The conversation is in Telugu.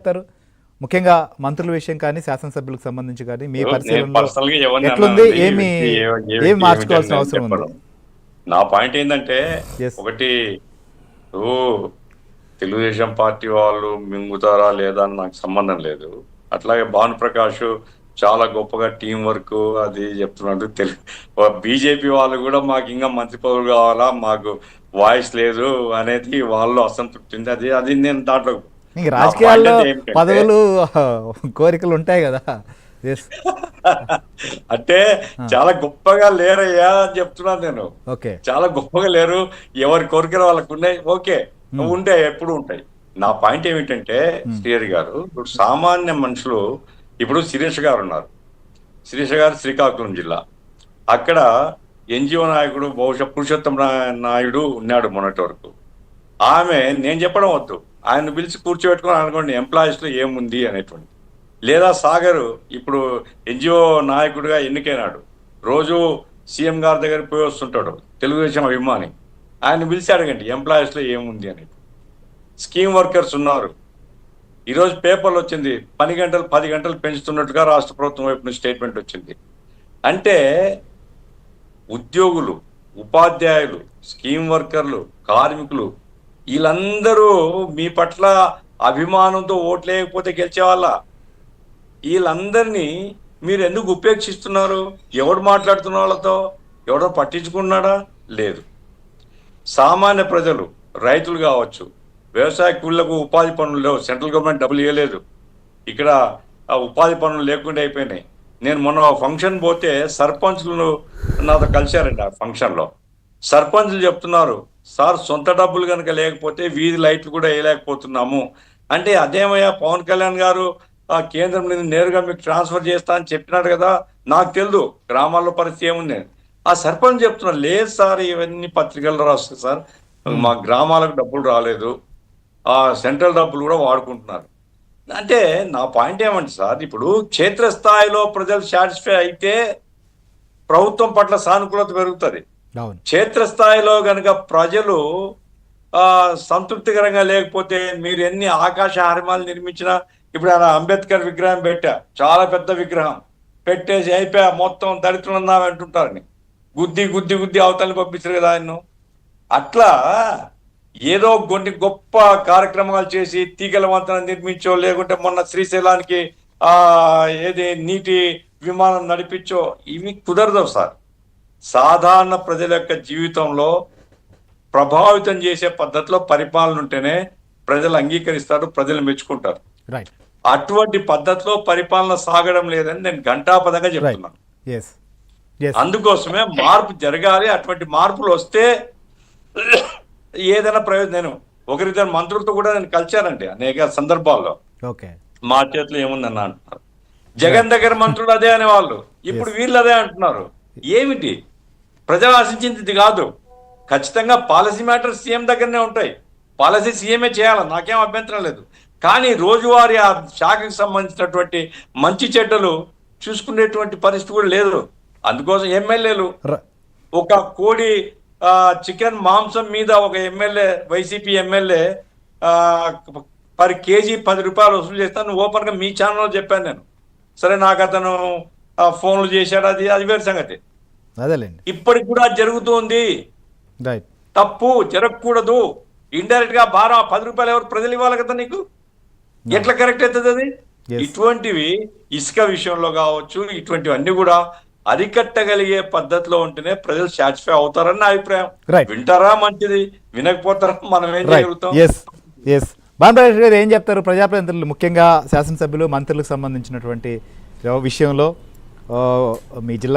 చెప్తారు? ముఖ్యంగా మంత్రుల విషయం కానీ శాసనసభ్యులకు సంబంధించి కానీ మీ నేను పరిశీలనలో పర్సనల్ గా ఎవరిని ఎట్లుంది, అన్నానండి, ఏమి ఏమి వ్యక్తి మార్చుకోవాల్సిన ఏమిటని అవసరం ఉంది? చెప్పడం. నా పాయింట్ ఏంటంటే, ఎస్ ఒకటి ఓ తెలుగుదేశం పార్టీ వాళ్ళు మింగుతారా లేదా అని నాకు సంబంధం లేదు. అట్లాగే భానుప్రకాష్ చాలా గొప్పగా టీం వర్క్ అది చెప్తున్నాడు. బీజేపీ వాళ్ళు కూడా మాకు ఇంకా మంత్రి పదవులు కావాలా, మాకు వాయిస్ లేదు అనేది వాళ్ళు అసంతృప్తి ఉంది. అది నేను దాంట్లో ఇంక నా రాజకీయాల్లో పాయింట్ ఏమిటంటే, పదవులు కోరికలు ఉంటాయి కదా. ఎస్ అంటే చాలా గొప్పగా లేరయ్యా అని చెప్తున్నాను నేను. ఓకే చాలా గొప్పగా లేరు, ఎవరి కోరికలు వాళ్ళకు ఉన్నాయి. ఓకే, ఉంటాయి, ఎప్పుడు ఉంటాయి. నా పాయింట్ ఏమిటంటే శ్రీహరి గారు, ఇప్పుడు సామాన్య మనుషులు, ఇప్పుడు శిరీష్ గారు ఉన్నారు. శిరీష్ గారు శ్రీకాకుళం జిల్లా, అక్కడ ఎన్జిఓ నాయకుడు బహుశా పురుషోత్తం నాయుడు ఉన్నాడు మొన్నటి వరకు. ఆమె, నేను చెప్పడం వద్దు, ఆయన పిలిచి కూర్చోబెట్టుకుని అనుకోండి ఎంప్లాయీస్ లో ఏముంది అనేటువంటి. లేదా సాగర్ ఇప్పుడు ఎన్జిఓ నాయకుడిగా ఎన్నికైనాడు, రోజు సీఎం గారి దగ్గర పోయి వస్తుంటాడు, తెలుగుదేశం అభిమాని. ఆయన పిలిచి అడగండి ఎంప్లాయీస్ లో ఏముంది అని. స్కీమ్ వర్కర్స్ ఉన్నారు. ఈరోజు పేపర్లు వచ్చింది 10 గంటలు పెంచుతున్నట్టుగా రాష్ట్ర ప్రభుత్వం వైపు నుంచి స్టేట్మెంట్ వచ్చింది. అంటే ఉద్యోగులు, ఉపాధ్యాయులు, స్కీమ్ వర్కర్లు, కార్మికులు, వీళ్ళందరూ మీ పట్ల అభిమానంతో ఓట్లేకపోతే గెలిచేవాళ్ళ. వీళ్ళందరినీ మీరు ఎందుకు ఉపేక్షిస్తున్నారు? ఎవడు మాట్లాడుతున్న వాళ్ళతో? ఎవడో పట్టించుకున్నాడా? లేదు. సామాన్య ప్రజలు, రైతులు కావచ్చు, వ్యవసాయ కూలీలకు ఉపాధి పనులు లేవు, సెంట్రల్ గవర్నమెంట్ డబ్బులు ఇవ్వలేదు. ఇక్కడ ఆ ఉపాధి పనులు లేకుండా అయిపోయినాయి. నేను మొన్న ఫంక్షన్ పోతే సర్పంచ్లు నాతో కలిశారండి. ఆ ఫంక్షన్లో సర్పంచ్లు చెప్తున్నారు, సార్ సొంత డబ్బులు కనుక లేకపోతే వీధి లైట్లు కూడా వేయలేకపోతున్నాము. అంటే అదేమయ్యా, పవన్ కళ్యాణ్ గారు ఆ కేంద్రం నుంచి నేరుగా మీకు ట్రాన్స్ఫర్ చేస్తా అని చెప్పినాడు కదా, నాకు తెలియదు గ్రామాల్లో పరిస్థితి ఏముంది. ఆ సర్పంచ్ చెప్తున్నారు, లేదు సార్ ఇవన్నీ పత్రికల్లో రాస్తుంది సార్, మా గ్రామాలకు డబ్బులు రాలేదు, ఆ సెంట్రల్ డబ్బులు కూడా వాడుకుంటున్నారు. అంటే నా పాయింట్ ఏమంటే సార్, ఇప్పుడు క్షేత్రస్థాయిలో ప్రజలు సాటిస్ఫై అయితే ప్రభుత్వం పట్ల సానుకూలత పెరుగుతుంది. క్షేత్రస్థాయిలో కనుక ప్రజలు సంతృప్తికరంగా లేకపోతే మీరు ఎన్ని ఆకాశ హార్మాలు నిర్మించినా, ఇప్పుడు ఆయన అంబేద్కర్ విగ్రహం పెట్టా, చాలా పెద్ద విగ్రహం పెట్టేసి అయిపోయా మొత్తం దళితులు అంటుంటారని గుద్ది గుద్ది గుద్ది అవతలని పంపించారు కదా ఆయన. అట్లా ఏదో కొన్ని గొప్ప కార్యక్రమాలు చేసి తీగల వంతెన నిర్మించో, లేకుంటే మొన్న శ్రీశైలానికి ఏది నీటి విమానం నడిపించో, ఇవి కుదరదు సార్. సాధారణ ప్రజల యొక్క జీవితంలో ప్రభావితం చేసే పద్ధతిలో పరిపాలన ఉంటేనే ప్రజలు అంగీకరిస్తారు, ప్రజలు మెచ్చుకుంటారు. అటువంటి పద్ధతిలో పరిపాలన సాగడం లేదని నేను ఘంటాపదంగా చెప్తున్నాను. అందుకోసమే మార్పు జరగాలి. అటువంటి మార్పులు వస్తే ఏదైనా ప్రయోజనం. నేను ఒకరిద్దరు మంత్రులతో కూడా నేను కలిశానండి అనేక సందర్భాల్లో. మా చేతిలో ఏముందన్న అంటున్నారు. జగన్ దగ్గర మంత్రులు అదే అనేవాళ్ళు, ఇప్పుడు వీళ్ళు అదే అంటున్నారు. ఏమిటి? ప్రజలు ఆశించింది ఇది కాదు. ఖచ్చితంగా పాలసీ మ్యాటర్స్ సీఎం దగ్గరనే ఉంటాయి, పాలసీ సీఎంఏ చేయాలి, నాకేం అభ్యంతరం లేదు. కానీ రోజువారీ ఆ శాఖకు సంబంధించినటువంటి మంచి చెడ్డలు చూసుకునేటువంటి పరిస్థితి కూడా లేదు. అందుకోసం ఎమ్మెల్యేలు ఒక కోడి చికెన్ మాంసం మీద ఒక MLA, YCP MLA per KG 10 రూపాయలు వసూలు చేస్తాను ఓపెన్ గా మీ ఛానల్లో చెప్పాను నేను. సరే, నాకు అతను ఫోన్లు చేశాడు, అది వేరే సంగతి. ఇప్పటికి కూడా జరుగుతుంది. తప్పు జరగకూడదు. ఇండైరెక్ట్ గా 10 రూపాయలు ఎవరు ప్రజలు ఇవ్వాలి కదా నీకు, ఎట్లా కరెక్ట్ అవుతుంది అది? ఇటువంటివి ఇసుక విషయంలో కావచ్చు, ఇటువంటివన్నీ కూడా అరికట్టగలిగే పద్ధతిలో ఉంటేనే ప్రజలు సాటిస్ఫై అవుతారని నా అభిప్రాయం. వింటారా మంచిది, వినకపోతారా మనం ఏం చేయగలుగుతాం? భానుప్రకాష్ గారు ఏం చెప్తారు? ప్రజాప్రతినిధులు, ముఖ్యంగా శాసనసభ్యులు, మంత్రులకు సంబంధించినటువంటి విషయంలో మీ జిల్లా